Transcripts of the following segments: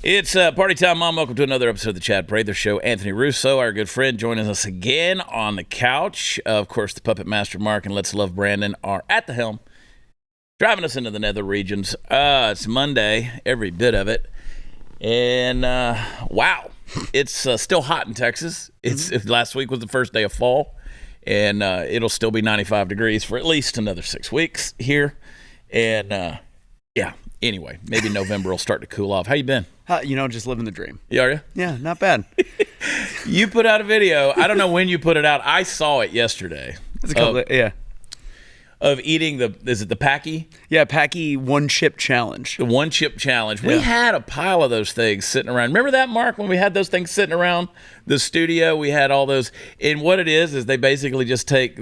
It's party time, Mom. Welcome to another episode of the Chad Prather Show. Anthony Russo, our good friend, joining us again on the couch. Of course, the Puppet Master Mark and Let's Love Brandon are at the helm, driving us into the nether regions. It's Monday, every bit of it. And, wow, it's still hot in Texas. Last week was the first day of fall, and it'll still be 95 degrees for at least another 6 weeks here. And, yeah. Anyway, maybe November will start to cool off. How you been? Just living the dream. Yeah, are you? Yeah, not bad. You put out a video. I don't know when you put it out. I saw it yesterday. It's a couple of eating is it the Packy? Yeah, Packy one chip challenge. The one chip challenge. We had a pile of those things sitting around. Remember that, Mark, when we had those things sitting around the studio? We had all those. And what it is they basically just take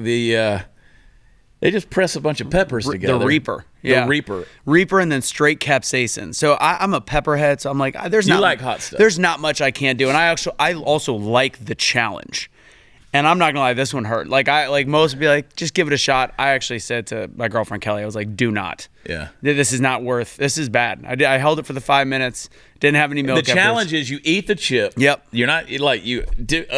they just press a bunch of peppers together. The Reaper. Yeah. The Reaper and then straight capsaicin. So I'm a pepperhead, so I'm like, You like hot stuff. There's not much I can't do. And I also like the challenge. And I'm not gonna lie, this one hurt. Like most would be like, just give it a shot. I actually said to my girlfriend Kelly, I was like, do not. Yeah. This is not worth. This is bad. I held it for the 5 minutes. Didn't have any milk. The challenge is you eat the chip. Yep. You're not like you take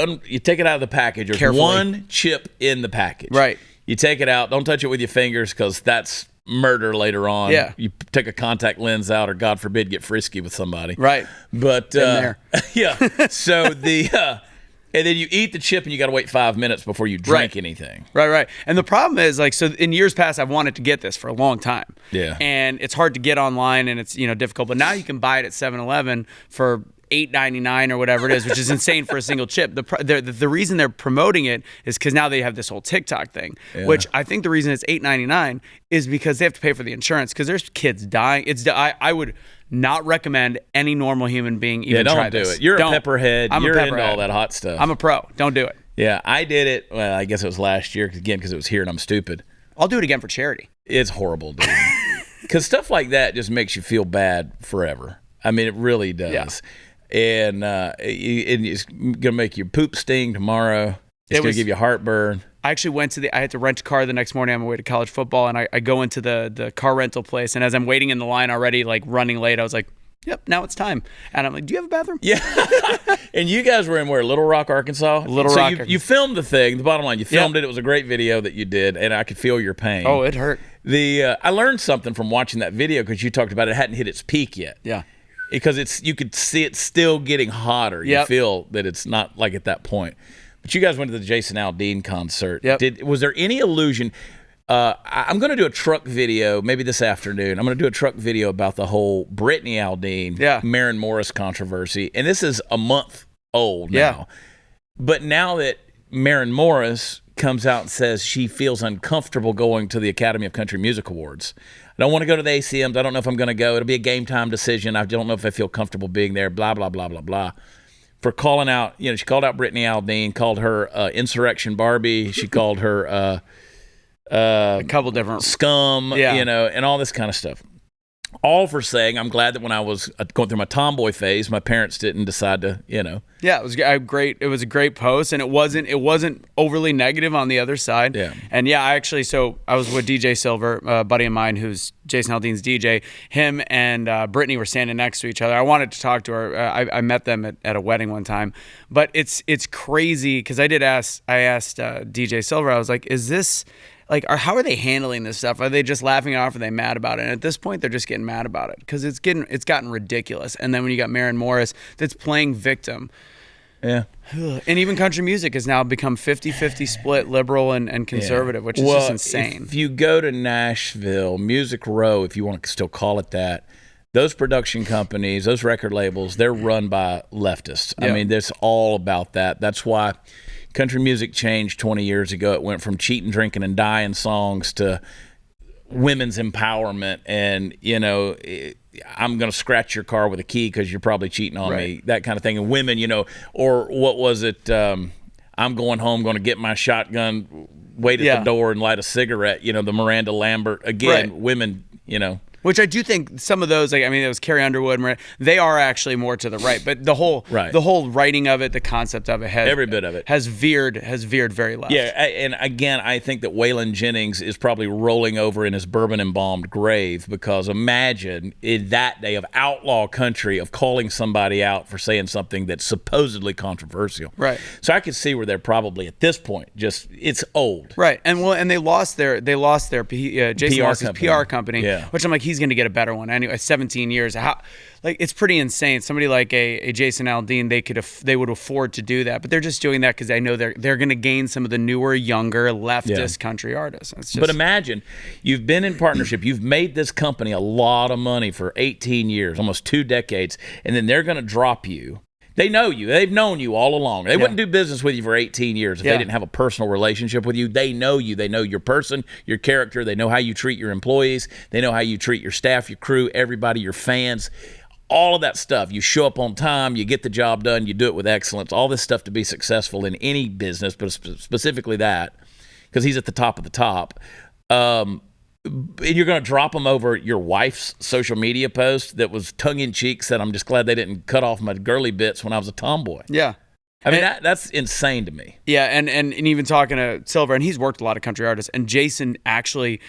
it out of the package. There's Carefully. one chip in the package. Right. You take it out. Don't touch it with your fingers because that's murder later on. Yeah. You take a contact lens out or, God forbid, get frisky with somebody. Right. But there. yeah. So and then you eat the chip and you got to wait 5 minutes before you drink anything. Right. And the problem is, so in years past, I've wanted to get this for a long time. Yeah. And it's hard to get online and it's, difficult. But now you can buy it at 7-Eleven for $8.99 or whatever it is, which is insane for a single chip. The reason they're promoting it is because now they have this whole TikTok thing, which I think the reason it's $8.99 is because they have to pay for the insurance because there's kids dying. I would not recommend any normal human being even try this. Don't do it. You're a pepperhead. You're into all that hot stuff. I'm a pro. Don't do it. Yeah, I did it. Well, I guess it was last year because it was here and I'm stupid. I'll do it again for charity. It's horrible, dude. Because stuff like that just makes you feel bad forever. I mean, it really does. Yeah. And it's gonna make your poop sting tomorrow. It's gonna give you heartburn. I actually I had to rent a car the next morning on my way to college football, and I go into the car rental place, and as I'm waiting in the line already, like running late, I was like, yep, now it's time. And I'm like, do you have a bathroom? Yeah. And you guys were in where? Little Rock, Arkansas? You filmed the thing. The bottom line, you filmed it. It was a great video that you did, and I could feel your pain. Oh, it hurt. I learned something from watching that video because you talked about it hadn't hit its peak yet. Yeah. Because you could see it still getting hotter. You feel that it's not like at that point. But you guys went to the Jason Aldean concert. Yep. Was there any illusion? I'm going to do a truck video maybe this afternoon. I'm going to do a truck video about the whole Brittany Aldean, Maren Morris controversy. And this is a month old now. Yeah. But now that Maren Morris comes out and says she feels uncomfortable going to the Academy of Country Music Awards. I don't want to go to the ACMs. I don't know if I'm going to go. It'll be a game time decision. I don't know if I feel comfortable being there, blah, blah, blah, blah, blah. For calling out, she called out Brittany Aldean, called her Insurrection Barbie. She called her a couple different scum, and all this kind of stuff. All for saying, I'm glad that when I was going through my tomboy phase, my parents didn't decide to, Yeah, it was great. It was a great post, and it wasn't overly negative on the other side. Yeah. And I was with DJ Silver, a buddy of mine who's Jason Aldean's DJ. Him and Brittany were standing next to each other. I wanted to talk to her. I met them at a wedding one time. But it's crazy because I asked DJ Silver, I was like, is this... how are they handling this stuff? Are they just laughing it off? Or are they mad about it? And at this point, they're just getting mad about it because it's gotten ridiculous. And then when you got Maren Morris that's playing victim. Yeah. And even country music has now become 50-50 split liberal and conservative, which is just insane. If you go to Nashville, Music Row, if you want to still call it that, those production companies, those record labels, they're run by leftists. Yeah. I mean, it's all about that. That's why country music changed 20 years ago. It went from cheating, drinking, and dying songs to women's empowerment and, I'm going to scratch your car with a key because you're probably cheating on me, that kind of thing. And women, or what was it? I'm going home, going to get my shotgun, wait at the door and light a cigarette, the Miranda Lambert. Again, women, Which I do think some of those, like, I mean, it was Carrie Underwood, they are actually more to the right. But the whole writing of it, the concept of it, every bit of it has veered very left. Yeah, and again, I think that Waylon Jennings is probably rolling over in his bourbon-embalmed grave, because imagine in that day of outlaw country of calling somebody out for saying something that's supposedly controversial. Right. So I could see where they're probably at this point just it's old. Right. And they lost their Jason lost his PR company, which I'm like, he's going to get a better one anyway. 17 years. It's pretty insane. Somebody like a Jason Aldean, they would afford to do that, but they're just doing that because they know they're going to gain some of the newer, younger, leftist country artists. But imagine you've been in partnership, you've made this company a lot of money for 18 years, almost 2 decades, and then they're going to drop you. They know you. They've known you all along. They wouldn't do business with you for 18 years if they didn't have a personal relationship with you. They know you. They know your person, your character. They know how you treat your employees. They know how you treat your staff, your crew, everybody, your fans, all of that stuff. You show up on time. You get the job done. You do it with excellence. All this stuff to be successful in any business, but specifically that, because he's at the top of the top. And you're going to drop him over your wife's social media post that was tongue-in-cheek, said, "I'm just glad they didn't cut off my girly bits when I was a tomboy." Yeah. I mean, that's insane to me. Yeah, and even talking to Silver, and he's worked with a lot of country artists, and Jason actually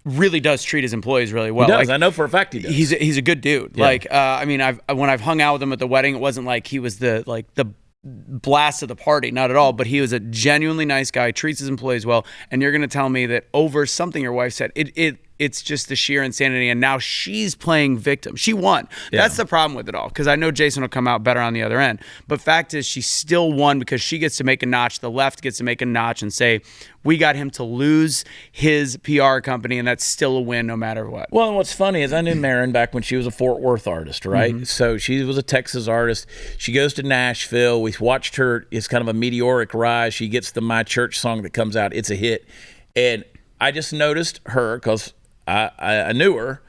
really does treat his employees really well. He does. I know for a fact he does. He's a good dude. Yeah. I mean, when I've hung out with him at the wedding, it wasn't like he was the blast of the party, not at all, but he was a genuinely nice guy, treats his employees well. And you're going to tell me that over something your wife said, it's just the sheer insanity, and now she's playing victim. She won. That's the problem with it all, because I know Jason will come out better on the other end, but fact is she still won because she gets to make a notch, the left gets to make a notch and say, we got him to lose his PR company, and that's still a win no matter what. Well, and what's funny is I knew Marin back when she was a Fort Worth artist, right? Mm-hmm. So she was a Texas artist. She goes to Nashville. We watched her. It's kind of a meteoric rise. She gets the My Church song that comes out. It's a hit. And I just noticed her, because I knew her.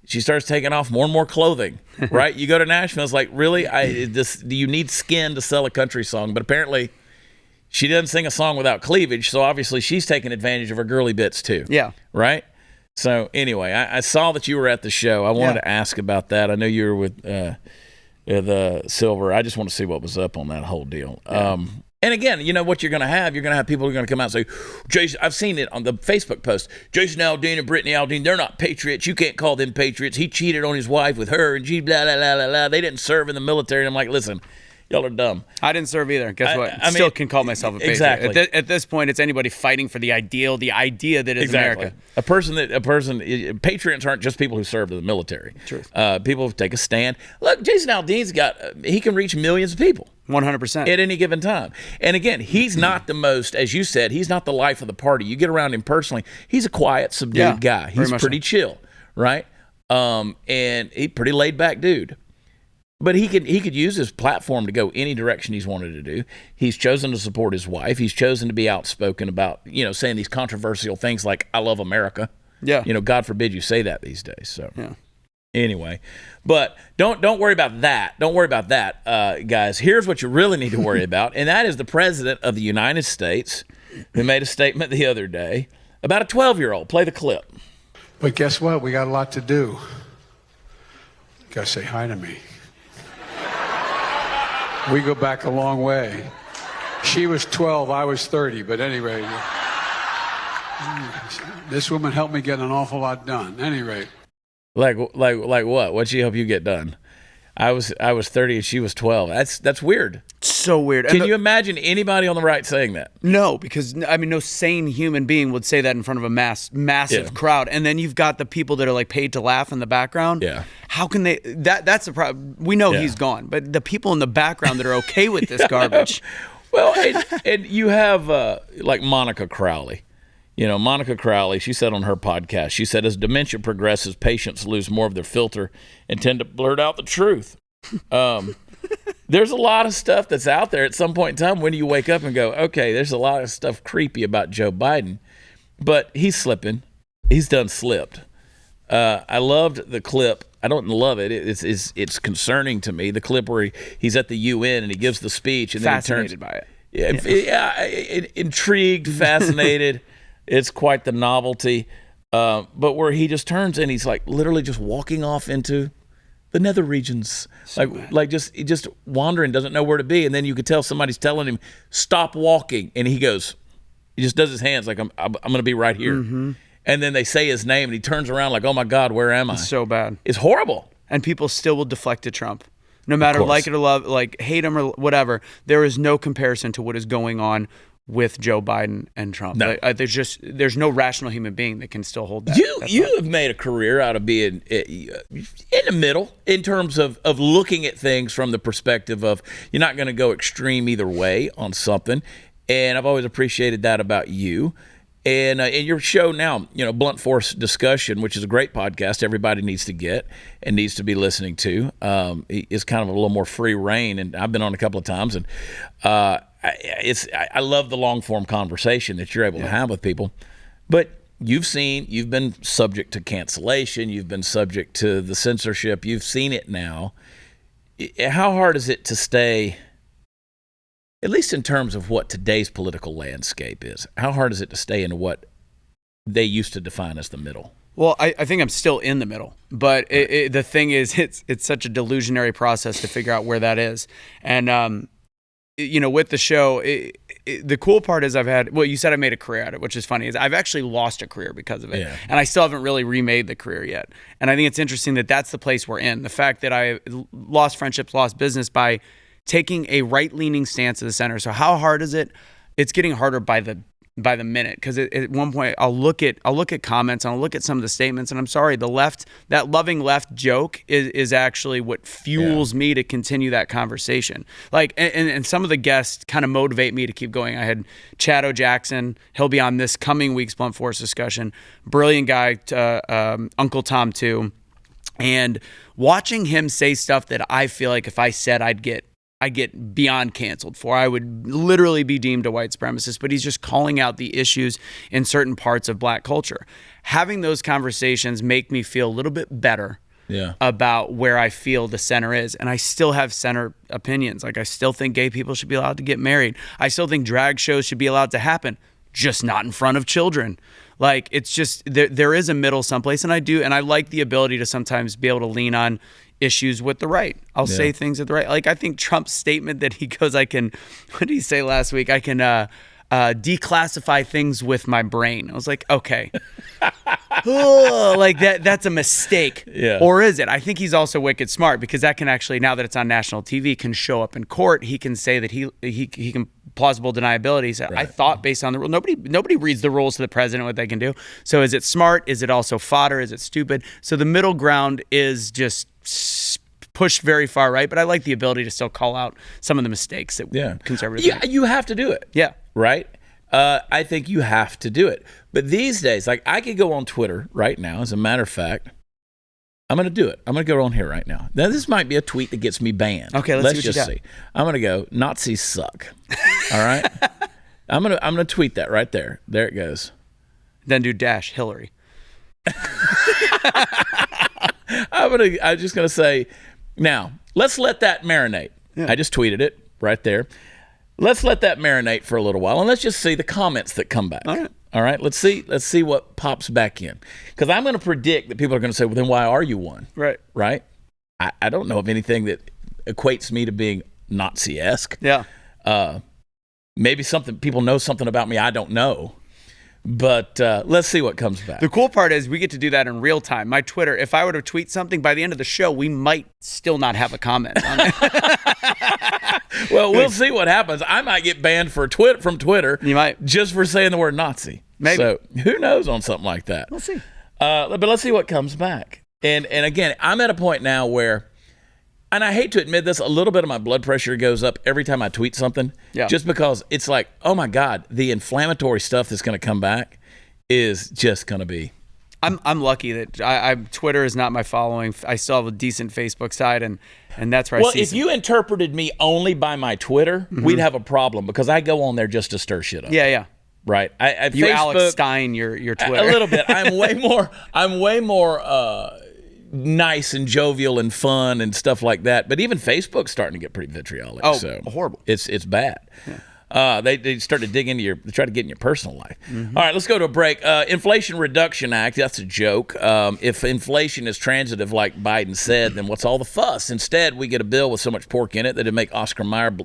She starts taking off more and more clothing, right? You go to Nashville, it's like, really? Do you need skin to sell a country song? But apparently she doesn't sing a song without cleavage, so obviously she's taking advantage of her girly bits too. Yeah. Right? So anyway, I saw that you were at the show. I wanted to ask about that. I know you were with Silver. I just want to see what was up on that whole deal. Yeah. And again, you know what you're going to have? You're going to have people who are going to come out and say, Jason, I've seen it on the Facebook post, Jason Aldean and Brittany Aldean, they're not patriots. You can't call them patriots. He cheated on his wife with her, and she blah, blah, blah, blah, blah. They didn't serve in the military. And I'm like, listen, y'all are dumb. I didn't serve either. Guess what? I still can call myself a patriot. Exactly. At this point, it's anybody fighting for the ideal, the idea that is America. Patriots aren't just people who served in the military. Truth. People who take a stand. Look, Jason Aldean's he can reach millions of people. 100%. At any given time. And again, he's not the most, as you said, he's not the life of the party. You get around him personally, he's a quiet, subdued guy. He's pretty chill, right? And he's pretty laid back dude. But he could use his platform to go any direction he's wanted to do. He's chosen to support his wife. He's chosen to be outspoken about, saying these controversial things like, I love America. Yeah. God forbid you say that these days. So anyway, but don't worry about that. Don't worry about that, guys. Here's what you really need to worry about, and that is the President of the United States, who made a statement the other day about a 12-year-old. Play the clip. But guess what? We got a lot to do. You gotta say hi to me. We go back a long way. She was 12, I was 30, but anyway, this woman helped me get an awful lot done. Anyway. Like what? What'd she help you get done? I was 30 and she was 12. That's weird. So weird. Can you imagine anybody on the right saying that? No, because no sane human being would say that in front of a massive crowd. And then you've got the people that are like paid to laugh in the background. Yeah. How can they? That's the problem. We know he's gone, but the people in the background that are okay with this garbage. Well, and you have like Monica Crowley. Monica Crowley, she said on her podcast, she said, as dementia progresses, patients lose more of their filter and tend to blurt out the truth. There's a lot of stuff that's out there at some point in time. When do you wake up and go, okay, there's a lot of stuff creepy about Joe Biden, but he's slipping. He's done slipped. I loved the clip. I don't love it. It's concerning to me. The clip where he's at the UN and he gives the speech and then fascinated he turns, by it. Intrigued, fascinated. It's quite the novelty. but where he just turns and he's like literally just walking off into the nether regions, just wandering, doesn't know where to be. And then you could tell somebody's telling him, stop walking. And he just does his hands like, I'm going to be right here. Mm-hmm. And then they say his name and he turns around like, oh my God, where am I? It's so bad. It's horrible. And people still will deflect to Trump. No matter like it or love, like hate him or whatever, there is no comparison to what is going on with Joe Biden and Trump. No. There's no rational human being that can still hold that. You have made a career out of being in the middle in terms of looking at things from the perspective of you're not going to go extreme either way on something. And I've always appreciated that about you. And in your show now, Blunt Force Discussion, which is a great podcast everybody needs to get and needs to be listening to, is kind of a little more free reign. And I've been on a couple of times, and I love the long form conversation that you're able to have with people. But you've been subject to cancellation, you've been subject to the censorship, you've seen it now. How hard is it to stay, at least in terms of what today's political landscape is, how hard is it to stay in what they used to define as the middle? Well, I think I'm still in the middle, but the thing is, it's such a delusionary process to figure out where that is. And, with the show, the cool part is you said I made a career at it, which is funny, is I've actually lost a career because of it. Yeah. And I still haven't really remade the career yet. And I think it's interesting that that's the place we're in. The fact that I lost friendships, lost business by taking a right-leaning stance at the center. So how hard is it? It's getting harder by the minute, because at one point I'll look at comments and I'll look at some of the statements, and I'm sorry, the left, that loving left joke is actually what fuels me to continue that conversation. Like, and some of the guests kind of motivate me to keep going. I had Chad O'Jackson, he'll be on this coming week's Blunt Force Discussion. Brilliant guy, Uncle Tom too. And watching him say stuff that I feel like if I said I get beyond canceled for. I would literally be deemed a white supremacist, but he's just calling out the issues in certain parts of black culture. Having those conversations make me feel a little bit better about where I feel the center is. And I still have center opinions. Like, I still think gay people should be allowed to get married. I still think drag shows should be allowed to happen, just not in front of children. Like, it's just, there is a middle someplace. And I like the ability to sometimes be able to lean on issues with the right. I'll say things at the right. Like, I think Trump's statement that he goes, what did he say last week? I can declassify things with my brain. I was like, okay. Like that's a mistake. Yeah. Or is it? I think he's also wicked smart, because that can actually, now that it's on national TV, can show up in court. He can say that he can plausible deniability. So I thought based on the rule, nobody reads the rules to the president what they can do. So is it smart? Is it also fodder? Is it stupid? So the middle ground is just pushed very far right, but I like the ability to still call out some of the mistakes that conservatives make. You have to do it. Yeah. Right? I think you have to do it. But these days, like, I could go on Twitter right now. As a matter of fact, I'm going to do it. I'm going to go on here right now. Now, this might be a tweet that gets me banned. Okay, let's just see. I'm going to go, Nazis suck. All right? I'm going to tweet that right there. There it goes. Then do dash Hillary. I'm just going to say, now, let's let that marinate. Yeah. I just tweeted it right there. Let's let that marinate for a little while, and let's just see the comments that come back. All right? Let's see what pops back in. Because I'm going to predict that people are going to say, well, then why are you one? Right? I don't know of anything that equates me to being Nazi-esque. Yeah. Maybe people know something about me I don't know. But let's see what comes back. The cool part is we get to do that in real time. My Twitter, if I were to tweet something, by the end of the show, we might still not have a comment on it. Well, we'll see what happens. I might get banned from Twitter. You might. Just for saying the word Nazi. Maybe. So who knows on something like that. We'll see. But let's see what comes back. And again, I'm at a point now where, and I hate to admit this, a little bit of my blood pressure goes up every time I tweet something. Yeah. Just because it's like, oh my God, the inflammatory stuff that's going to come back is just going to be. I'm lucky that Twitter is not my following. I still have a decent Facebook side, and that's where I see. Well, if you interpreted me only by my Twitter, we'd have a problem, because I go on there just to stir shit up. Yeah. Right. You Facebook, Alex Stein your Twitter. A little bit. I'm way more nice and jovial and fun and stuff like that. But even Facebook's starting to get pretty vitriolic. Oh, so horrible. It's bad. They start to dig into they try to get in your personal life. All right, let's go to a break. Inflation Reduction Act, that's a joke. If inflation is transitive, like Biden said, then what's all the fuss? Instead, we get a bill with so much pork in it that it'd make Oscar Mayer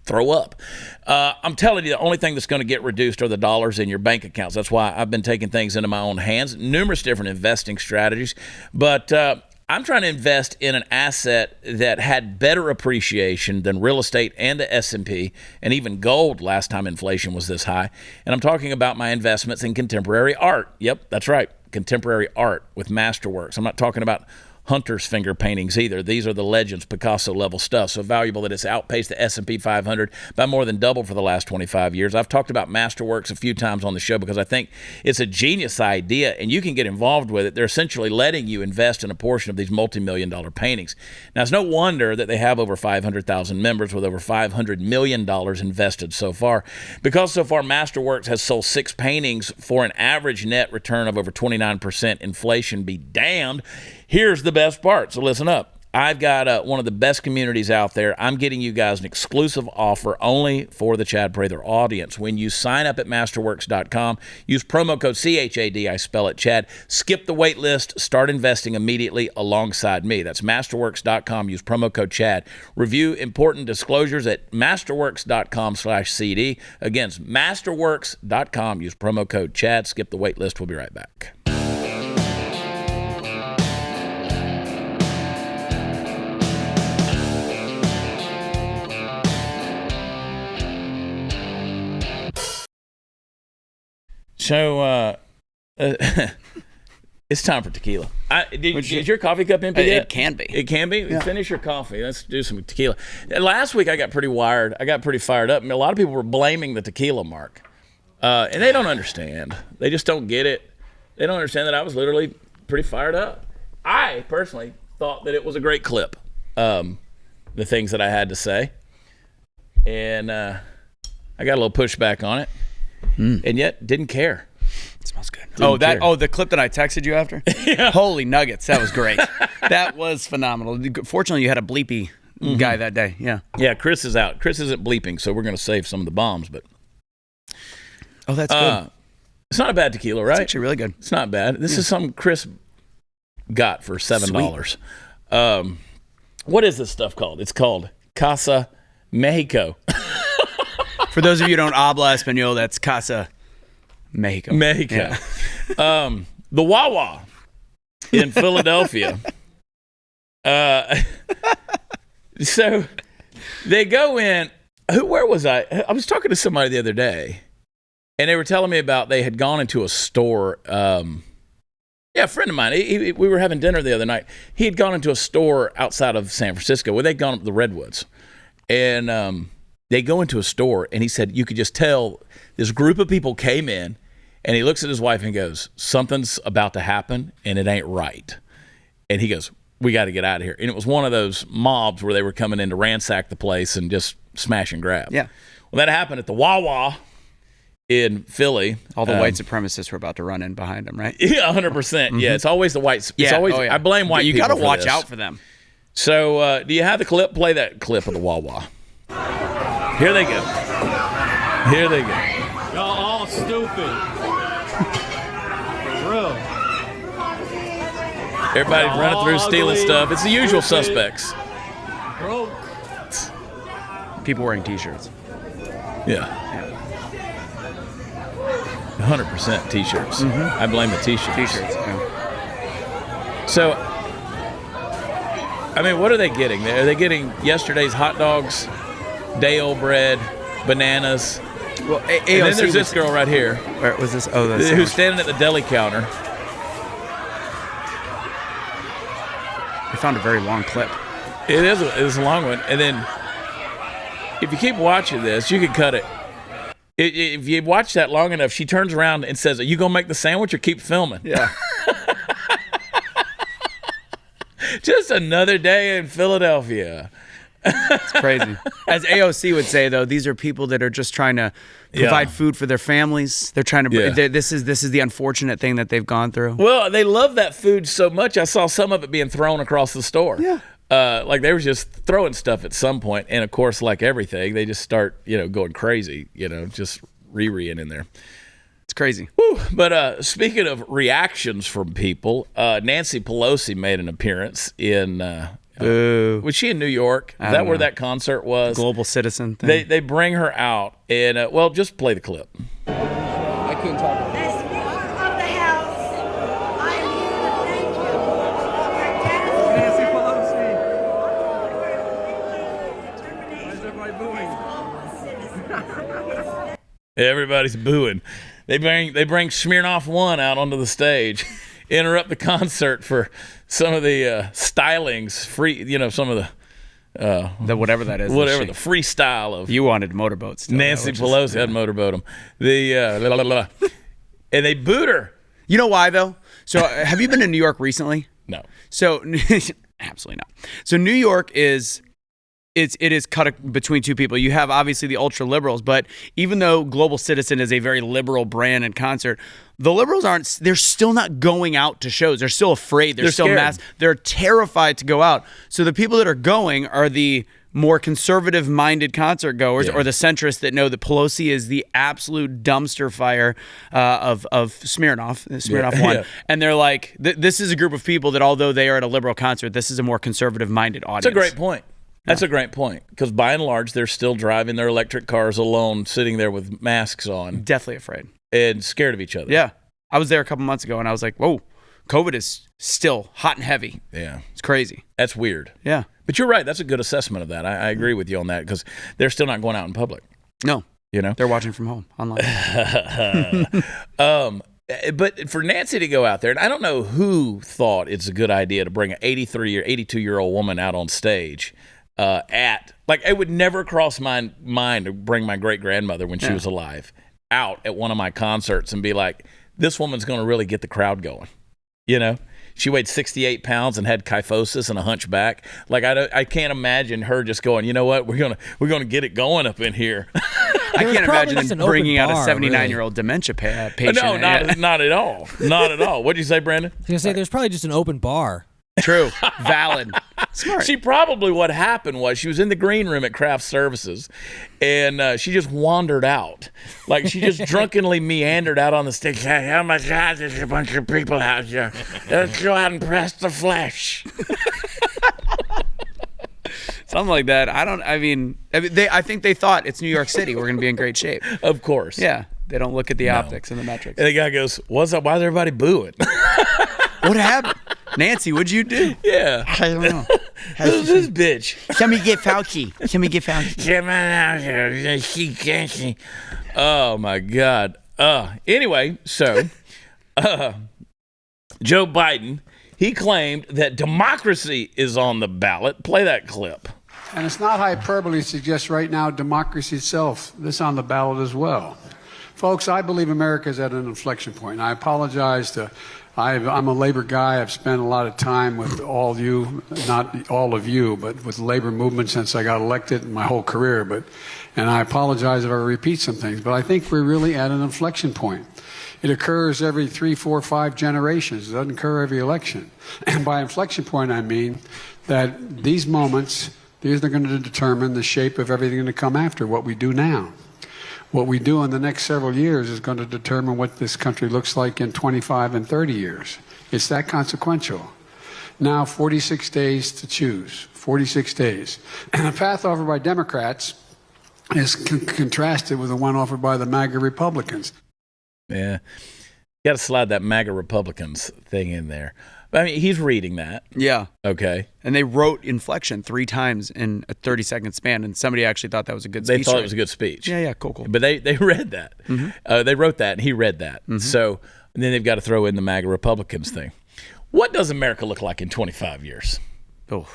throw up. I'm telling you, the only thing that's going to get reduced are the dollars in your bank accounts. That's why I've been taking things into my own hands, numerous different investing strategies. But I'm trying to invest in an asset that had better appreciation than real estate and the S&P and even gold last time inflation was this high. And I'm talking about my investments in contemporary art. Yep, that's right, contemporary art with Masterworks. I'm not talking about Hunter's finger paintings either. These are the legends, Picasso level stuff, so valuable that it's outpaced the S&P 500 by more than double for the last 25 years. I've talked about Masterworks a few times on the show because I think it's a genius idea and you can get involved with it. They're essentially letting you invest in a portion of these multi-million-dollar paintings. Now, it's no wonder that they have over 500,000 members with over $500 million invested so far. Because so far Masterworks has sold 6 paintings for an average net return of over 29%. Inflation be damned. Here's the best part, so listen up. I've got one of the best communities out there. I'm getting you guys an exclusive offer only for the Chad Prather audience. When you sign up at masterworks.com, use promo code CHAD, I spell it Chad. Skip the wait list, start investing immediately alongside me. That's masterworks.com, use promo code Chad. Review important disclosures at masterworks.com/CD. Again, it's masterworks.com, use promo code Chad. Skip the wait list. We'll be right back. So, it's time for tequila. Is your coffee cup empty yet? It can be. It can be? Yeah. Finish your coffee. Let's do some tequila. Last week, I got pretty wired. I got pretty fired up. I mean, a lot of people were blaming the tequila mark. And they don't understand. They just don't get it. They don't understand that I was literally pretty fired up. I, personally, thought that it was a great clip, the things that I had to say. And I got a little pushback on it. And yet didn't care. It smells good. The clip that I texted you after? Yeah. Holy nuggets, that was great. That was phenomenal. Fortunately, you had a bleepy guy that day. Yeah. Yeah, Chris is out. Chris isn't bleeping, so we're going to save some of the bombs. But that's good. It's not a bad tequila, right? It's actually really good. It's not bad. This is something Chris got for $7. What is this stuff called? It's called Casa Mexico. For those of you who don't habla español, that's Casa Mexico. Mexico. Yeah. The Wawa in Philadelphia. So they go in. Where was I? I was talking to somebody the other day, and they were telling me about they had gone into a store. A friend of mine. We were having dinner the other night. He had gone into a store outside of San Francisco where they'd gone up to the Redwoods, and they go into a store, and he said you could just tell this group of people came in, and he looks at his wife and goes, something's about to happen, and it ain't right. And he goes, we got to get out of here. And it was one of those mobs where they were coming in to ransack the place and just smash and grab. Yeah. Well, that happened at the Wawa in Philly. All the white supremacists were about to run in behind them, right? Yeah, 100%. Yeah, it's always the whites. I blame white people. You got to watch this. out for them. So do you have the clip? Play that clip of the Wawa. Here they go. Here they go. Y'all all stupid. For real. Everybody's running through stealing stuff. It's the usual suspects. Broke. People wearing T-shirts. Yeah. 100% T-shirts. I blame the T-shirts. T-shirts. Yeah. So, I mean, what are they getting? Are they getting yesterday's hot dogs, day-old bread, bananas? Well, and then there's this girl right here. Where was this? Oh, that's who's standing at the deli counter. I found a very long clip. It is a long one. And then, if you keep watching this, you can cut it. If you watch that long enough, she turns around and says, are you going to make the sandwich or keep filming? Yeah. Just another day in Philadelphia. It's crazy. As AOC would say, though, these are people that are just trying to provide food for their families. They're trying to. This is the unfortunate thing that they've gone through. Well, they love that food so much. I saw some of it being thrown across the store. Yeah. Like they were just throwing stuff at some point, and of course, like everything, they just start, going crazy, just re-reing in there. It's crazy. Whew. But speaking of reactions from people, Nancy Pelosi made an appearance in. Was she in New York? Is that where that concert was? Global Citizen thing. They bring her out, and just play the clip. I couldn't talk. As Speaker of the House, I am here to thank you for your dedication. Nancy Pelosi. Everybody's booing. They bring Smirnoff One out onto the stage, interrupt the concert for some of the stylings, free, some of the whatever that is. the freestyle of You wanted motorboats. Still, Nancy Pelosi had motorboat them. And they booed her. You know why though? So have you been to New York recently? No. So absolutely not. So New York is it is cut between two people. You have obviously the ultra liberals, but even though Global Citizen is a very liberal brand and concert, the liberals they're still not going out to shows. They're still afraid. They're still scared. masked. They're terrified to go out. So the people that are going are the more conservative-minded concert goers or the centrists that know that Pelosi is the absolute dumpster fire of Smirnoff One. Yeah. And they're like, this is a group of people that although they are at a liberal concert, this is a more conservative-minded audience. That's a great point. That's a great point, because by and large, they're still driving their electric cars alone, sitting there with masks on Deathly afraid. and scared of each other. Yeah. I was there a couple months ago, and I was like, whoa, COVID is still hot and heavy. Yeah. It's crazy. That's weird. Yeah. But you're right. That's a good assessment of that. I agree with you on that, because they're still not going out in public. No. You know? They're watching from home, online. But for Nancy to go out there, and I don't know who thought it's a good idea to bring an 83 or 82-year-old woman out on stage it would never cross my mind to bring my great-grandmother when she was alive out at one of my concerts and be like, this woman's going to really get the crowd going. She weighed 68 pounds and had kyphosis and a hunchback. Like I can't imagine her just going, you know what, we're gonna get it going up in here. I can't imagine them bringing out a 79-year-old dementia patient. No, not at all. Not at all. What'd you say, Brandon? I was gonna say there's probably just an open bar. True. Valid. Smart. What happened was she was in the green room at Craft Services, and she just wandered out. Like she just drunkenly meandered out on the stage. Hey, oh my God, there's a bunch of people out here. Let's go out and press the flesh. Something like that. I think they thought it's New York City. We're going to be in great shape. Of course. Yeah. They don't look at the optics and the metrics. And the guy goes, what's up? Why is everybody booing? What happened? Nancy, what'd you do? Yeah. I don't know. Who's this bitch? Let me get Fauci. Come on out here. She can't see. Oh, my God. Anyway, so Joe Biden, he claimed that democracy is on the ballot. Play that clip. And it's not hyperbole to suggest right now democracy itself is on the ballot as well. Folks, I believe America is at an inflection point. I apologize to I'm a labor guy. I've spent a lot of time with all of you, not all of you, but with the labor movement since I got elected in my whole career. And I apologize if I repeat some things, but I think we're really at an inflection point. It occurs every 3, 4, 5 generations. It doesn't occur every election. And by inflection point, I mean that these moments, these are going to determine the shape of everything to come after, what we do now. What we do in the next several years is going to determine what this country looks like in 25 and 30 years. It's that consequential. Now, 46 days to choose, 46 days. And the path offered by Democrats is contrasted with the one offered by the MAGA Republicans. Yeah. You got to slide that MAGA Republicans thing in there. I mean, he's reading that. Yeah. Okay. And they wrote inflection 3 times in a 30-second span, and somebody actually thought that was a good speech. They thought it was a good speech. Yeah, cool. But they read that. Mm-hmm. They wrote that, and he read that. Mm-hmm. So and then they've got to throw in the MAGA Republicans thing. What does America look like in 25 years? Oh.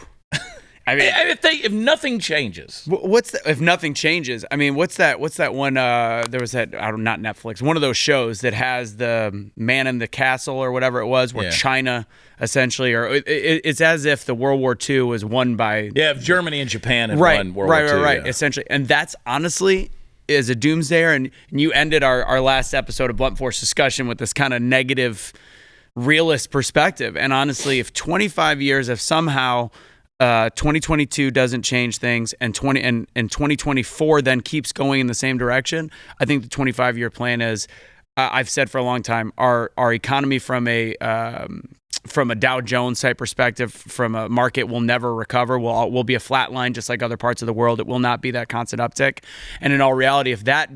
I mean, if nothing changes. If nothing changes? I mean, what's that one? There was that, not Netflix, one of those shows that has the man in the castle or whatever it was, where China essentially, or it's as if the World War II was won by. Yeah, if Germany and Japan had won World War II. Right, essentially. And that's honestly is a doomsdayer. And you ended our last episode of Blunt Force Discussion with this kind of negative, realist perspective. And honestly, if 25 years, if somehow 2022 doesn't change things, and 2024 then keeps going in the same direction, I think the 25-year plan is. I've said for a long time, our economy from a Dow Jones type perspective, from a market, will never recover. We'll be a flat line just like other parts of the world. It will not be that constant uptick. And in all reality, if that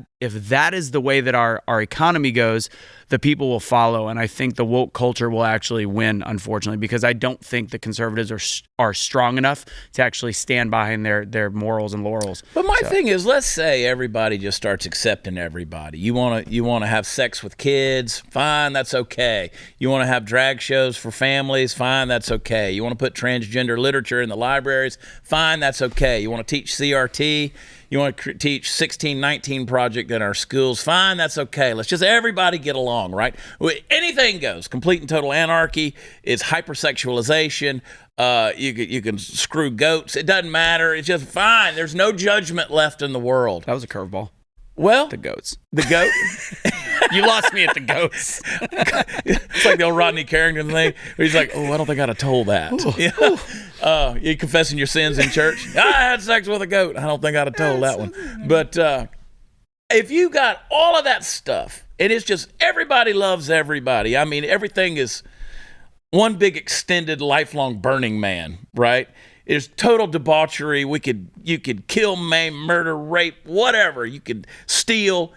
is the way that our economy goes, the people will follow. And I think the woke culture will actually win, unfortunately, because I don't think the conservatives are strong enough to actually stand behind their morals and laurels. But my thing is, let's say everybody just starts accepting everybody. You want to have sex with kids? Fine, that's okay. You want to have drag shows for families? Fine, that's okay. You want to put transgender literature in the libraries? Fine, that's okay. You want to teach CRT? You want to teach 1619 Project in our schools? Fine, that's okay. Let's just everybody get along, right? Anything goes. Complete and total anarchy. It's hypersexualization. You can screw goats. It doesn't matter. It's just fine. There's no judgment left in the world. That was a curveball. Well, The goats. the goat. You lost me at the goats. It's like the old Rodney Carrington thing where he's like, oh, I don't think I'd have told that. You confessing your sins in church? I had sex with a goat. I don't think I'd have told that one. But if you got all of that stuff, and it's just everybody loves everybody. I mean, everything is one big extended lifelong Burning Man, right? It's total debauchery. You could kill, maim, murder, rape, whatever. You could steal.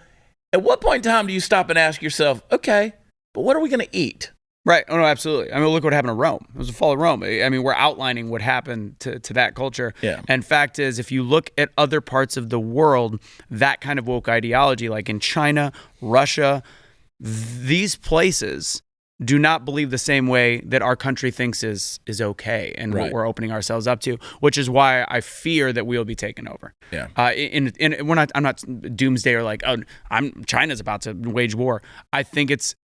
At what point in time do you stop and ask yourself, okay, but what are we going to eat? Right. Oh, no, absolutely. I mean, look what happened to Rome. It was the fall of Rome. I mean, we're outlining what happened to that culture. Yeah. And fact is, if you look at other parts of the world, that kind of woke ideology, like in China, Russia, these places do not believe the same way that our country thinks is okay and Right. what we're opening ourselves up to, which is why I fear that we'll be taken over. Yeah. I'm not doomsday or like, China's about to wage war. I think it's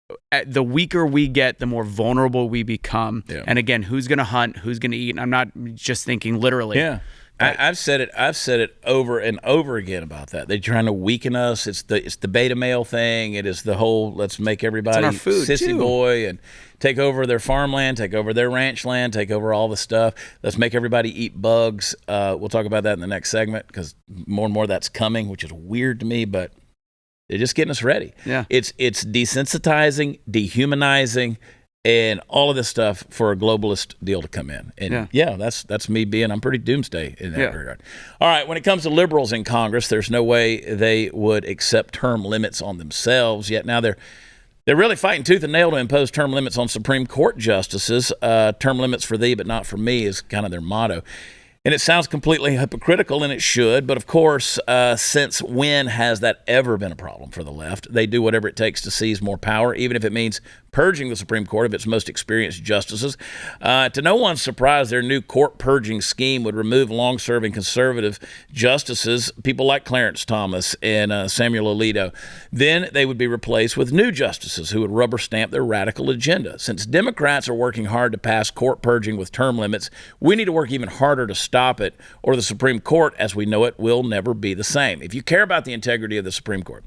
the weaker we get, the more vulnerable we become. Yeah. And again, who's going to hunt, who's going to eat? And I'm not just thinking literally. Yeah. I've said it over and over again about that. They're trying to weaken us. It's the beta male thing. It is the whole let's make everybody our food, sissy too. boy and take over their farmland, take over their ranch land, take over all the stuff. Let's make everybody eat bugs. We'll talk about that in the next segment because more and more that's coming, which is weird to me, but they're just getting us ready. Yeah. It's desensitizing, dehumanizing, and all of this stuff for a globalist deal to come in. And that's me I'm pretty doomsday in that regard. All right, when it comes to liberals in Congress, there's no way they would accept term limits on themselves, yet now they're really fighting tooth and nail to impose term limits on Supreme Court justices. Term limits for thee, but not for me is kind of their motto. And it sounds completely hypocritical, and it should. But of course, since when has that ever been a problem for the left? They do whatever it takes to seize more power, even if it means purging the Supreme Court of its most experienced justices. To no one's surprise, their new court purging scheme would remove long-serving conservative justices, people like Clarence Thomas and Samuel Alito. Then they would be replaced with new justices who would rubber stamp their radical agenda. Since Democrats are working hard to pass court purging with term limits, we need to work even harder to stop it, or the Supreme Court, as we know it, will never be the same. If you care about the integrity of the Supreme Court,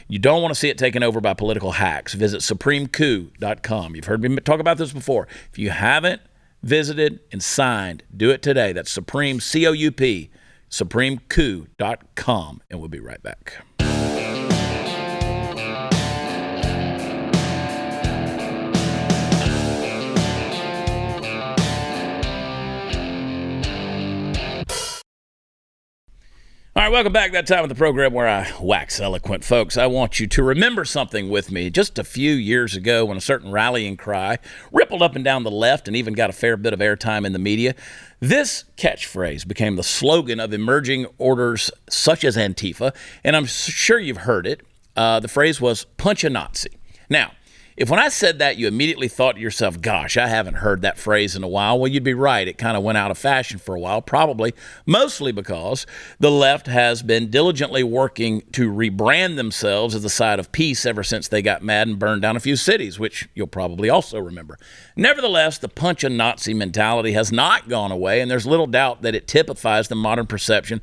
you don't want to see it taken over by political hacks, visit supremecoup.com. You've heard me talk about this before. If you haven't visited and signed, do it today. That's Supreme, C-O-U-P, supremecoup.com, and we'll be right back. All right, welcome back. That time of the program where I wax eloquent. Folks, I want you to remember something with me. Just a few years ago when a certain rallying cry rippled up and down the left and even got a fair bit of airtime in the media, this catchphrase became the slogan of emerging orders such as Antifa, and I'm sure you've heard it. The phrase was, punch a Nazi. Now, if when I said that, you immediately thought to yourself, gosh, I haven't heard that phrase in a while, well, you'd be right. It kind of went out of fashion for a while, probably mostly because the left has been diligently working to rebrand themselves as the side of peace ever since they got mad and burned down a few cities, which you'll probably also remember. Nevertheless, the punch a Nazi mentality has not gone away, and there's little doubt that it typifies the modern perception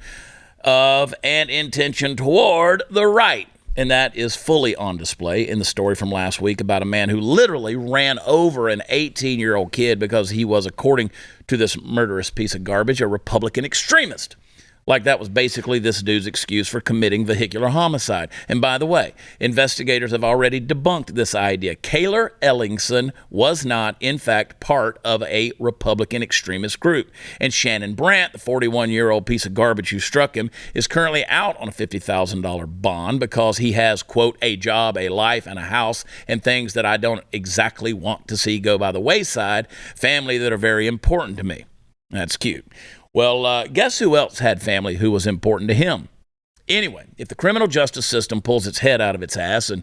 of and intention toward the right. And that is fully on display in the story from last week about a man who literally ran over an 18-year-old kid because he was, according to this murderous piece of garbage, a Republican extremist. Like that was basically this dude's excuse for committing vehicular homicide. And by the way, investigators have already debunked this idea. Cayler Ellingson was not, in fact, part of a Republican extremist group. And Shannon Brandt, the 41-year-old piece of garbage who struck him, is currently out on a $50,000 bond because he has, quote, a job, a life, and a house, and things that I don't exactly want to see go by the wayside, family that are very important to me. That's cute. Well, guess who else had family who was important to him? Anyway, if the criminal justice system pulls its head out of its ass and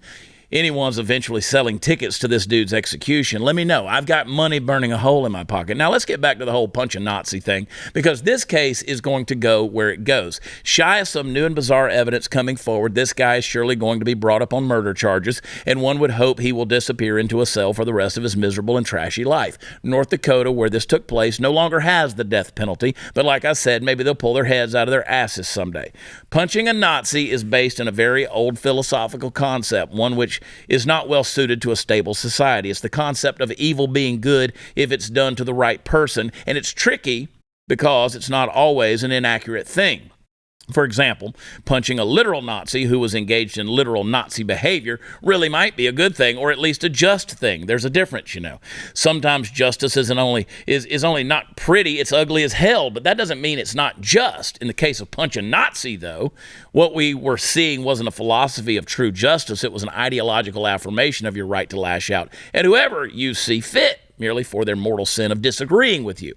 anyone's eventually selling tickets to this dude's execution, let me know. I've got money burning a hole in my pocket. Now, let's get back to the whole punch a Nazi thing, because this case is going to go where it goes. Shy of some new and bizarre evidence coming forward, this guy is surely going to be brought up on murder charges, and one would hope he will disappear into a cell for the rest of his miserable and trashy life. North Dakota, where this took place, no longer has the death penalty, but like I said, maybe they'll pull their heads out of their asses someday. Punching a Nazi is based on a very old philosophical concept, one which is not well suited to a stable society. It's the concept of evil being good if it's done to the right person, and it's tricky because it's not always an inaccurate thing. For example, punching a literal Nazi who was engaged in literal Nazi behavior really might be a good thing, or at least a just thing. There's a difference, you know. Sometimes justice is only not pretty, it's ugly as hell, but that doesn't mean it's not just. In the case of punch a Nazi, though, what we were seeing wasn't a philosophy of true justice. It was an ideological affirmation of your right to lash out at whoever you see fit, merely for their mortal sin of disagreeing with you.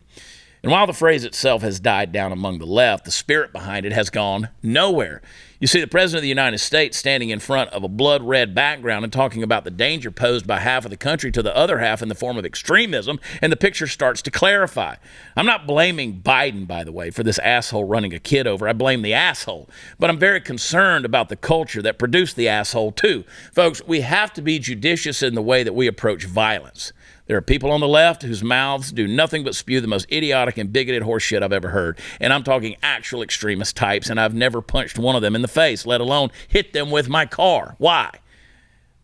And while the phrase itself has died down among the left, the spirit behind it has gone nowhere. You see the President of the United States standing in front of a blood-red background and talking about the danger posed by half of the country to the other half in the form of extremism, and the picture starts to clarify. I'm not blaming Biden, by the way, for this asshole running a kid over. I blame the asshole. But I'm very concerned about the culture that produced the asshole, too. Folks, we have to be judicious in the way that we approach violence. There are people on the left whose mouths do nothing but spew the most idiotic and bigoted horse shit I've ever heard. And I'm talking actual extremist types, and I've never punched one of them in the face, let alone hit them with my car. Why?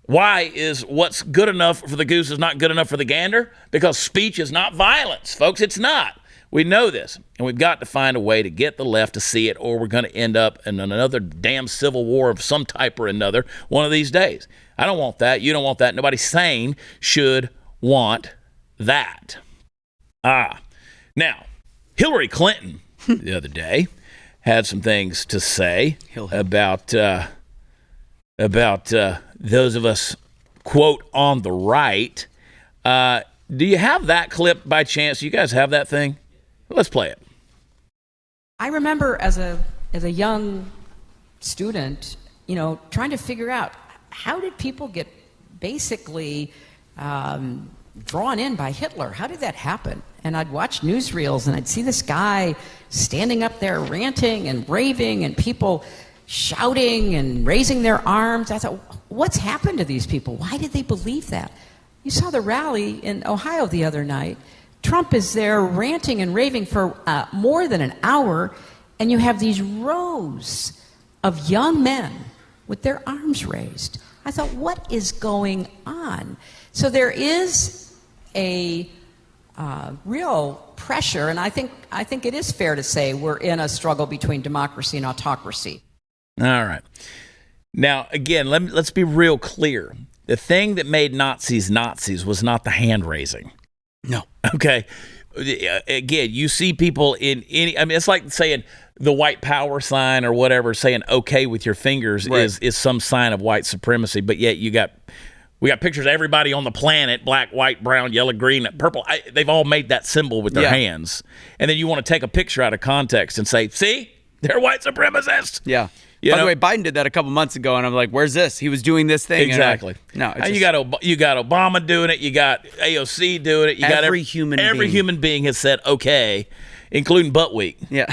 Why is what's good enough for the goose is not good enough for the gander? Because speech is not violence, folks. It's not. We know this, and we've got to find a way to get the left to see it, or we're going to end up in another damn civil war of some type or another one of these days. I don't want that. You don't want that. Nobody sane should want that. Now, Hillary Clinton the other day had some things to say about those of us, quote, on the right. Do you have that clip by chance? You guys have that thing? Let's play it. I remember as a young student, trying to figure out how did people get basically drawn in by Hitler. How did that happen? And I'd watch newsreels and I'd see this guy standing up there ranting and raving and people shouting and raising their arms. I thought, what's happened to these people? Why did they believe that? You saw the rally in Ohio the other night. Trump is there ranting and raving for more than an hour, and you have these rows of young men with their arms raised. I thought, what is going on? So there is a real pressure, and I think it is fair to say we're in a struggle between democracy and autocracy. All right. Now, again, let's be real clear. The thing that made Nazis Nazis was not the hand raising. No. Okay. Again, you see people in any, it's like saying the white power sign or whatever, saying okay with your fingers is some sign of white supremacy, but yet we got pictures of everybody on the planet, black, white, brown, yellow, green, purple. They've all made that symbol with their hands. And then you want to take a picture out of context and say, see, they're white supremacists. Yeah. By the way, Biden did that a couple months ago, and I'm like, where's this? He was doing this thing. Exactly. You got Obama doing it. You got AOC doing it. You got every human being has said okay, including Buckwheat. Yeah.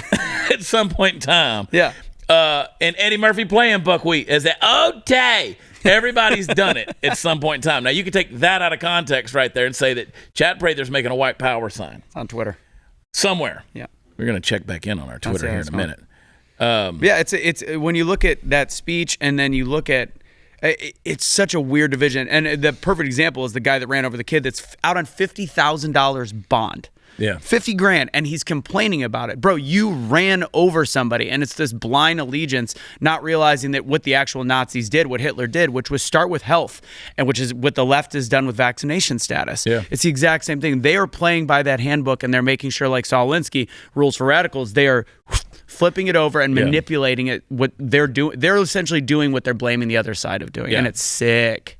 At some point in time. Yeah. And Eddie Murphy playing Buckwheat is that okay. Everybody's done it at some point in time. Now you can take that out of context right there and say that Chad Prather's making a white power sign on Twitter somewhere. Yeah. We're gonna check back in on our Twitter here in a minute. It's when you look at that speech and then you look at It's such a weird division. And the perfect example is the guy that ran over the kid that's out on $50,000 bond. Yeah. 50 grand, and he's complaining about it. Bro, you ran over somebody, and it's this blind allegiance, not realizing that what the actual Nazis did, what Hitler did, which was start with health, and which is what the left has done with vaccination status. Yeah. It's the exact same thing. They are playing by that handbook, and they're making sure, like Saul Alinsky, Rules for Radicals, they are flipping it over and manipulating it. What they're doing, they're essentially doing what they're blaming the other side of doing, and it's sick.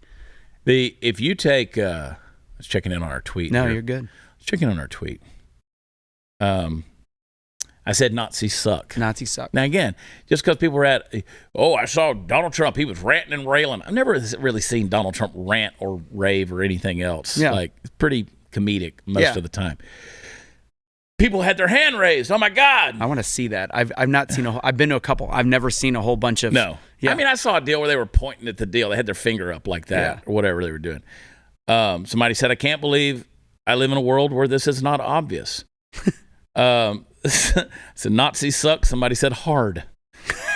If you take, I was checking in on our tweet. No, here. you're good. Checking on our tweet. I said Nazis suck. Nazis suck. Now again, just because people were I saw Donald Trump, he was ranting and railing. I've never really seen Donald Trump rant or rave or anything else. Yeah. Like, it's pretty comedic most of the time. People had their hand raised. Oh my God! I want to see that. I've not seen I've been to a couple. I've never seen a whole bunch of. No. Yeah. I mean, I saw a deal where they were pointing at the deal. They had their finger up like that or whatever they were doing. Somebody said, "I can't believe I live in a world where this is not obvious." So Nazis suck. Somebody said hard.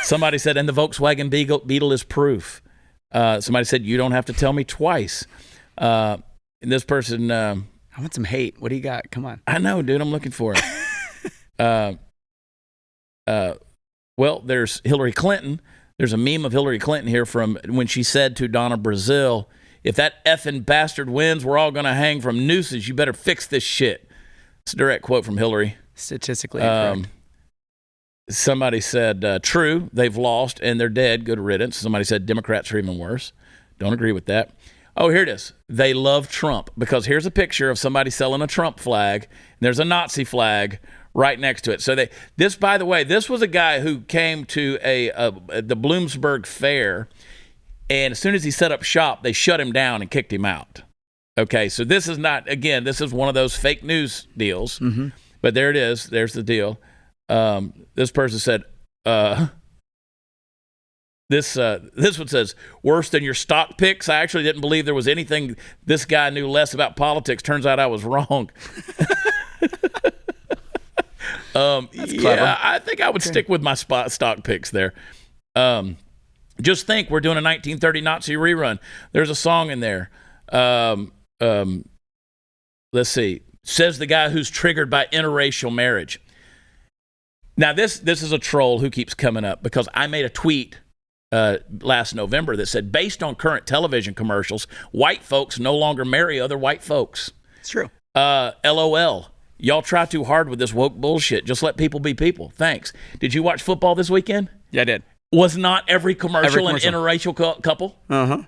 Somebody said, and the Volkswagen Beetle is proof. Somebody said, you don't have to tell me twice. And this person, I want some hate. What do you got? Come on. I know, dude. I'm looking for it. Well, there's Hillary Clinton. There's a meme of Hillary Clinton here from when she said to Donna Brazile, if that effing bastard wins, we're all going to hang from nooses. You better fix this shit. It's a direct quote from Hillary. Statistically incorrect. Somebody said, true, they've lost and they're dead. Good riddance. Somebody said Democrats are even worse. Don't agree with that. Oh, here it is. They love Trump because here's a picture of somebody selling a Trump flag. And there's a Nazi flag right next to it. So this, by the way, this was a guy who came to the Bloomsburg Fair, and as soon as he set up shop, they shut him down and kicked him out. Okay, so this is not, again, this is one of those fake news deals. Mm-hmm. But there it is. There's the deal. This person said, this one says, worse than your stock picks. I actually didn't believe there was anything this guy knew less about politics. Turns out I was wrong. That's clever. I think I would stick with my stock picks there. Just think, we're doing a 1930 Nazi rerun. There's a song in there. Let's see. Says the guy who's triggered by interracial marriage. Now, this is a troll who keeps coming up because I made a tweet last November that said, based on current television commercials, white folks no longer marry other white folks. It's true. LOL. Y'all try too hard with this woke bullshit. Just let people be people. Thanks. Did you watch football this weekend? Yeah, I did. Was not every commercial an interracial couple? Uh-huh.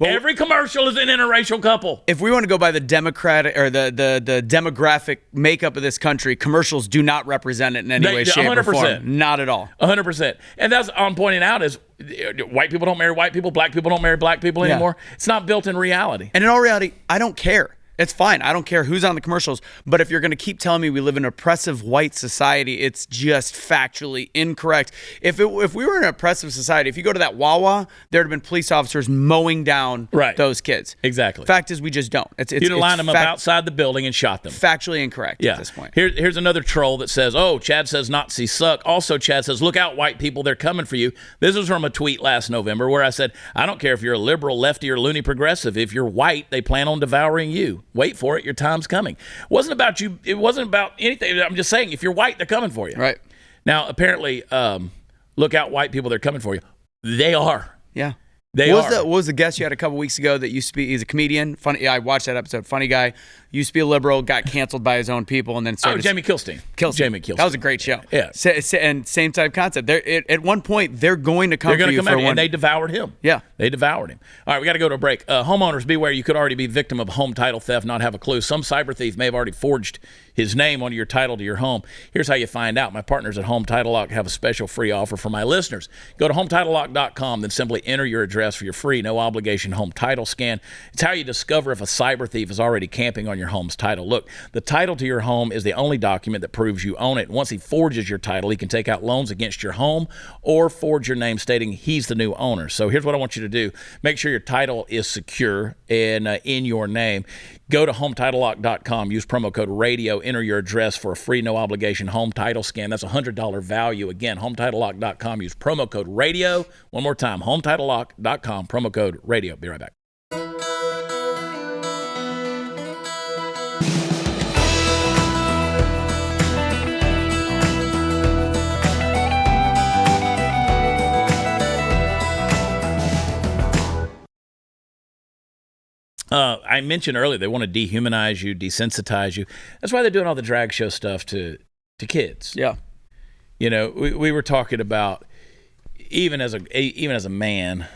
Well, every commercial is an interracial couple. If we want to go by the democratic or the demographic makeup of this country, commercials do not represent it in any way, shape, 100%. Or form. Not at all. 100%. And that's I'm pointing out is white people don't marry white people, black people don't marry black people anymore. It's not built in reality. And in all reality, I don't care. It's fine. I don't care who's on the commercials. But if you're going to keep telling me we live in an oppressive white society, it's just factually incorrect. If we were in an oppressive society, if you go to that Wawa, there'd have been police officers mowing down those kids. Exactly. Fact is, we just don't. You'd have lined them up outside the building and shot them. Factually incorrect at this point. Here's another troll that says, oh, Chad says Nazis suck. Also, Chad says, look out, white people, they're coming for you. This was from a tweet last November where I said, I don't care if you're a liberal, lefty, or loony progressive. If you're white, they plan on devouring you. Wait for it. Your time's coming. It wasn't about you. It wasn't about anything. I'm just saying, if you're white, they're coming for you. Right. Now, apparently, look out, white people, they're coming for you. They are. Yeah. What was the guest you had a couple weeks ago that used to be, he's a comedian, funny. Yeah, I watched that episode. Funny guy, used to be a liberal, got canceled by his own people, and then started. Jamie Kilstein. Jamie Kilstein. That was a great show. Yeah. And same type concept. At one point, they're going to come for you for one. And they devoured him. Yeah. They devoured him. All right, we got to go to a break. Homeowners, beware. You could already be victim of home title theft, not have a clue. Some cyber thief may have already forged his name onto your title to your home. Here's how you find out. My partners at Home Title Lock have a special free offer for my listeners. Go to HomeTitleLock.com, then simply enter your address for your free, no obligation home title scan. It's how you discover if a cyber thief is already camping on on your home's title. Look, the title to your home is the only document that proves you own it. Once he forges your title, he can take out loans against your home or forge your name stating he's the new owner. So here's what I want you to do. Make sure your title is secure and in your name. Go to HomeTitleLock.com. Use promo code RADIO. Enter your address for a free, no-obligation home title scan. That's a $100 value. Again, HomeTitleLock.com. Use promo code RADIO. One more time, HomeTitleLock.com. Promo code RADIO. Be right back. I mentioned earlier they want to dehumanize you, desensitize you. That's why they're doing all the drag show stuff to kids. Yeah. You know, we were talking about even as a man.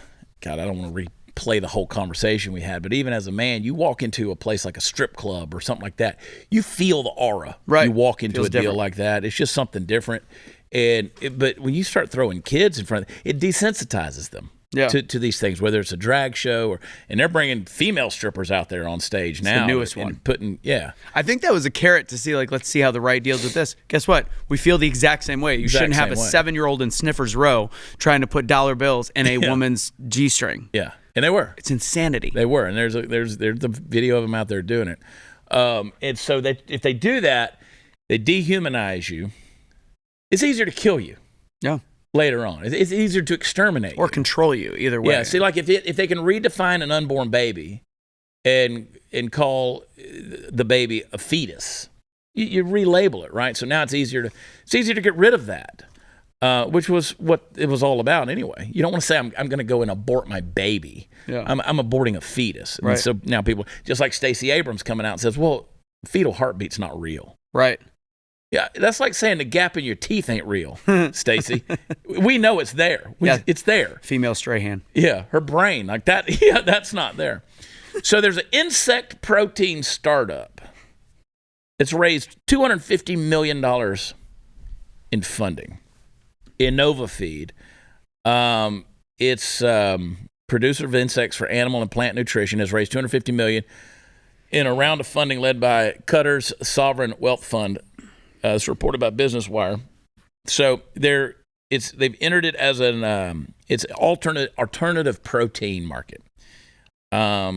God, I don't want to replay the whole conversation we had, but even as a man, you walk into a place like a strip club or something like that, you feel the aura. Right. You walk into Feels a deal different. like that, it's just something different. But when you start throwing kids in front, it desensitizes them. Yeah. To these things, whether it's a drag show and they're bringing female strippers out there on stage now. the newest and one. Putting, yeah. I think that was a carrot to see, like, let's see how the right deals with this. Guess what? We feel the exact same way. You shouldn't have a same way. 7-year-old in Sniffer's Row trying to put dollar bills in a woman's G-string. Yeah, and they were. It's insanity. They were, and there's the video of them out there doing it. And so if they do that, they dehumanize you. It's easier to kill you. Yeah. Later on, it's easier to exterminate Or you. control you, either way. Yeah, see, like if they can redefine an unborn baby and call the baby a fetus, you relabel it, right? So now it's easier to get rid of that, which was what it was all about anyway. You don't want to say I'm going to go and abort my baby. Yeah. I'm aborting a fetus. And Right. so now people, just like Stacey Abrams coming out and says, well, fetal heartbeat's not real. Right. Yeah, that's like saying the gap in your teeth ain't real, Stacey. We know it's there. It's there. Female Strahan. Yeah, her brain, like that. Yeah, that's not there. So there's an insect protein startup. It's raised $250 million in funding. InnovaFeed. It's producer of insects for animal and plant nutrition, has raised $250 million in a round of funding led by Qatar's Sovereign Wealth Fund. It's reported by Business Wire. So they've entered it as it's alternative protein market. A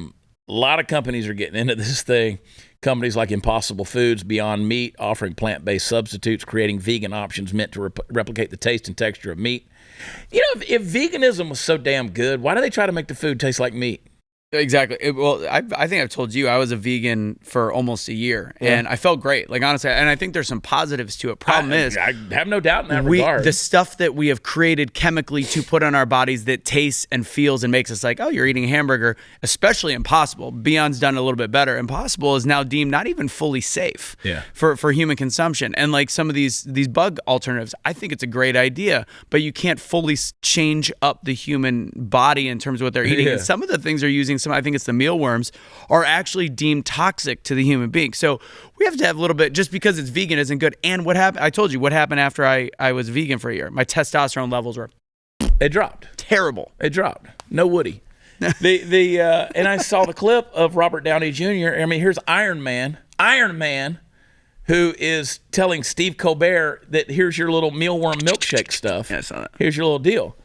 lot of companies are getting into this thing. Companies like Impossible Foods, Beyond Meat, offering plant-based substitutes, creating vegan options meant to replicate the taste and texture of meat. You know, if veganism was so damn good, why do they try to make the food taste like meat? Exactly. I think I've told you I was a vegan for almost a year, and I felt great. Like, honestly, and I think there's some positives to it. Problem is, I have no doubt in that regard. The stuff that we have created chemically to put on our bodies that tastes and feels and makes us like, oh, you're eating a hamburger, especially Impossible. Beyond's done a little bit better. Impossible is now deemed not even fully safe for human consumption. And like some of these bug alternatives, I think it's a great idea, but you can't fully change up the human body in terms of what they're eating. Yeah. And some of the things they're using, I think it's the mealworms, are actually deemed toxic to the human being. So we have to have a little bit, just because it's vegan isn't good. And what happened, I told you what happened after I was vegan for a year. My testosterone levels were It dropped. terrible. It dropped. No Woody. And I saw the clip of Robert Downey Jr. I mean, here's Iron Man, who is telling Steve Colbert that here's your little mealworm milkshake stuff. Yeah, I saw that. Here's your little deal.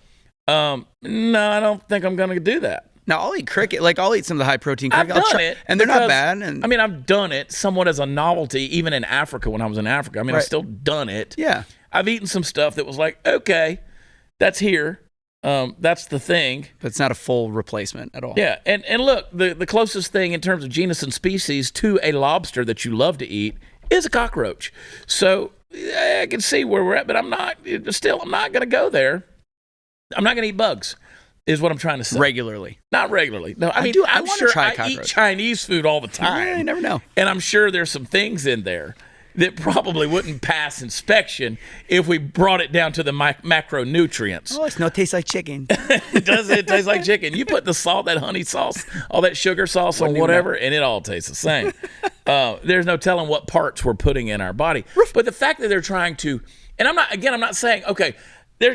No, I don't think I'm going to do that. Now, I'll eat cricket. Like, I'll eat some of the high-protein cricket. I've done it. And they're not because- bad. And I mean, I've done it somewhat as a novelty, even in Africa when I was in Africa. I mean, I've Right. still done it. yeah. I've eaten some stuff that was like, okay, that's here. That's the thing. But it's not a full replacement at all. Yeah, and look, the closest thing in terms of genus and species to a lobster that you love to eat is a cockroach. So I can see where we're at, but I'm not going to go there. I'm not going to eat bugs, is what I'm trying to say. Regularly. Not regularly. No, I mean, do- I I'm wanna sure try I eat cockroach. Chinese food all the time. Yeah, you never know. And I'm sure there's some things in there that probably wouldn't pass inspection if we brought it down to the macronutrients. Oh, it's no taste like chicken. It does. It tastes like chicken. You put the salt, that honey sauce, all that sugar sauce on whatever, and it all tastes the same. There's no telling what parts we're putting in our body. But the fact that they're trying to, and I'm not saying, okay,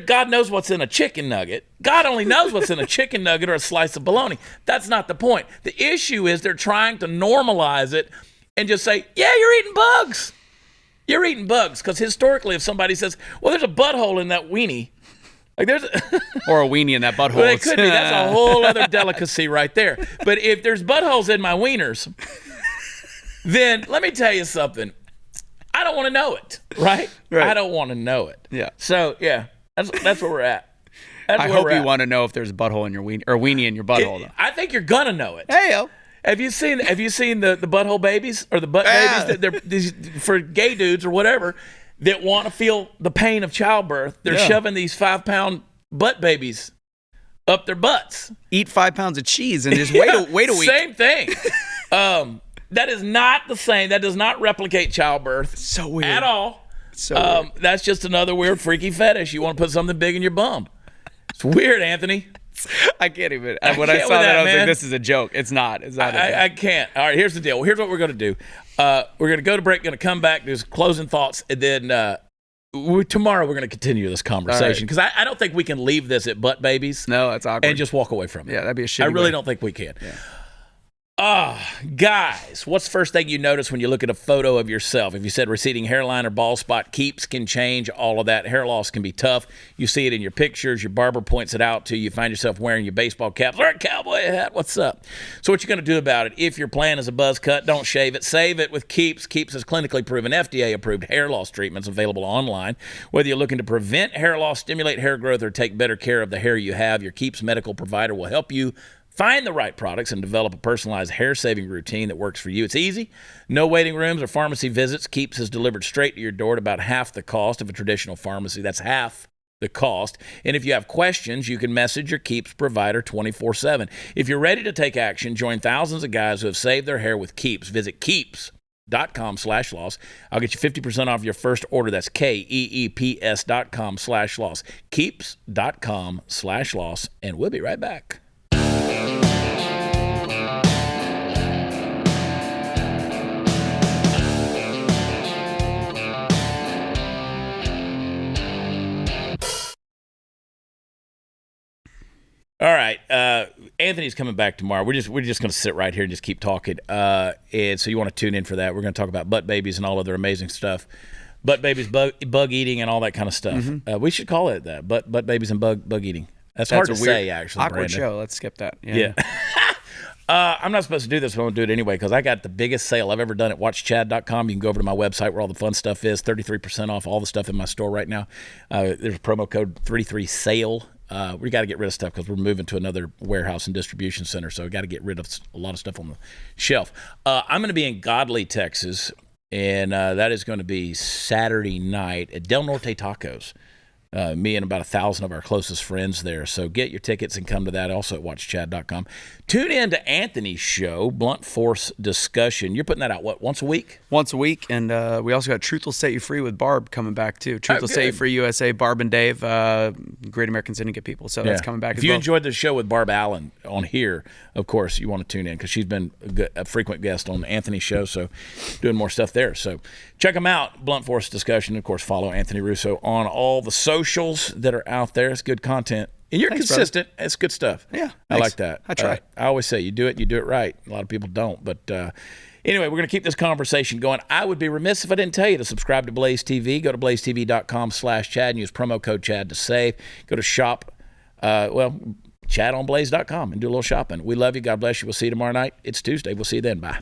God knows what's in a chicken nugget. God only knows what's in a chicken nugget or a slice of bologna. That's not the point. The issue is they're trying to normalize it and just say, yeah, you're eating bugs. You're eating bugs. Because historically, if somebody says, well, there's a butthole in that weenie, like there's or a weenie in that butthole. well, it could be. That's a whole other delicacy right there. But if there's buttholes in my wieners, then let me tell you something. I don't want to know it, right? I don't want to know it. Yeah. So, yeah, that's where we're at. I hope you want to know if there's a butthole in your weenie or weenie in your butthole. Though. I think you're gonna know it. Hey yo. Have you seen the butthole babies or the butt babies that they're these, for gay dudes or whatever that want to feel the pain of childbirth? They're shoving these 5-pound butt babies up their butts. Eat 5 pounds of cheese and just wait a week. Same thing. That is not the same. That does not replicate childbirth. So weird at all. So weird. That's just another weird freaky fetish. You want to put something big in your bum. It's weird, Anthony. I can't even. I When can't I saw with that, I was man. like, "This is a joke." It's not. It's not. I can't. All right, here's the deal. Here's what we're going to do. We're going to go to break. Going to come back. Do some closing thoughts, and then tomorrow we're going to continue this conversation because I don't think we can leave this at butt babies. No, that's awkward. And just walk away from it. Yeah, that'd be a shitty I really way. don't think we can. Yeah. Guys, what's the first thing you notice when you look at a photo of yourself? If you said receding hairline or bald spot, keeps can change all of that. Hair loss can be tough. You see it in your pictures. Your barber points it out to you. You find yourself wearing your baseball caps or a cowboy hat. What's up? So what you going to do about it? If your plan is a buzz cut, don't shave it. Save it with Keeps. Keeps is clinically proven FDA-approved hair loss treatments available online. Whether you're looking to prevent hair loss, stimulate hair growth, or take better care of the hair you have, your Keeps medical provider will help you find the right products and develop a personalized hair-saving routine that works for you. It's easy. No waiting rooms or pharmacy visits. Keeps is delivered straight to your door at about half the cost of a traditional pharmacy. That's half the cost. And if you have questions, you can message your Keeps provider 24/7. If you're ready to take action, join thousands of guys who have saved their hair with Keeps. Visit Keeps.com/loss. I'll get you 50% off your first order. That's KEEPS.com/loss. Keeps.com/loss. And we'll be right back. All right, Anthony's coming back tomorrow. We're just going to sit right here and just keep talking. And so you want to tune in for that. We're going to talk about butt babies and all other amazing stuff. Butt babies, bug eating, and all that kind of stuff. Mm-hmm. We should call it that. Butt babies and bug eating. That's hard to say, actually. Awkward Brandon. show. Let's skip that. Yeah. I'm not supposed to do this, but I'm going to do it anyway because I got the biggest sale I've ever done at watchchad.com. You can go over to my website where all the fun stuff is. 33% off all the stuff in my store right now. There's a promo code 33SALE. We got to get rid of stuff because we're moving to another warehouse and distribution center, so we got to get rid of a lot of stuff on the shelf. I'm going to be in Godley, Texas, and that is going to be Saturday night at Del Norte Tacos. Me and about 1,000 of our closest friends there. So get your tickets and come to that. Also at watchchad.com. Tune in to Anthony's show, Blunt Force Discussion. You're putting that out, what, once a week? Once a week. And we also got Truth Will Set You Free with Barb coming back, too. Truth Will Set You Free USA, Barb and Dave, Great American Syndicate people. So that's coming back if as you well. enjoyed the show with Barb Allen on here, of course, you want to tune in because she's been a frequent guest on Anthony's show, so doing more stuff there. So check them out, Blunt Force Discussion. Of course, follow Anthony Russo on all the socials that are out there. It's good content. And you're consistent. Brother. It's good stuff. Yeah. I like that. I try. I always say you do it right. A lot of people don't. But anyway, we're going to keep this conversation going. I would be remiss if I didn't tell you to subscribe to Blaze TV. Go to blazetv.com/Chad and use promo code Chad to save. Go to shop, chadonblaze.com and do a little shopping. We love you. God bless you. We'll see you tomorrow night. It's Tuesday. We'll see you then. Bye.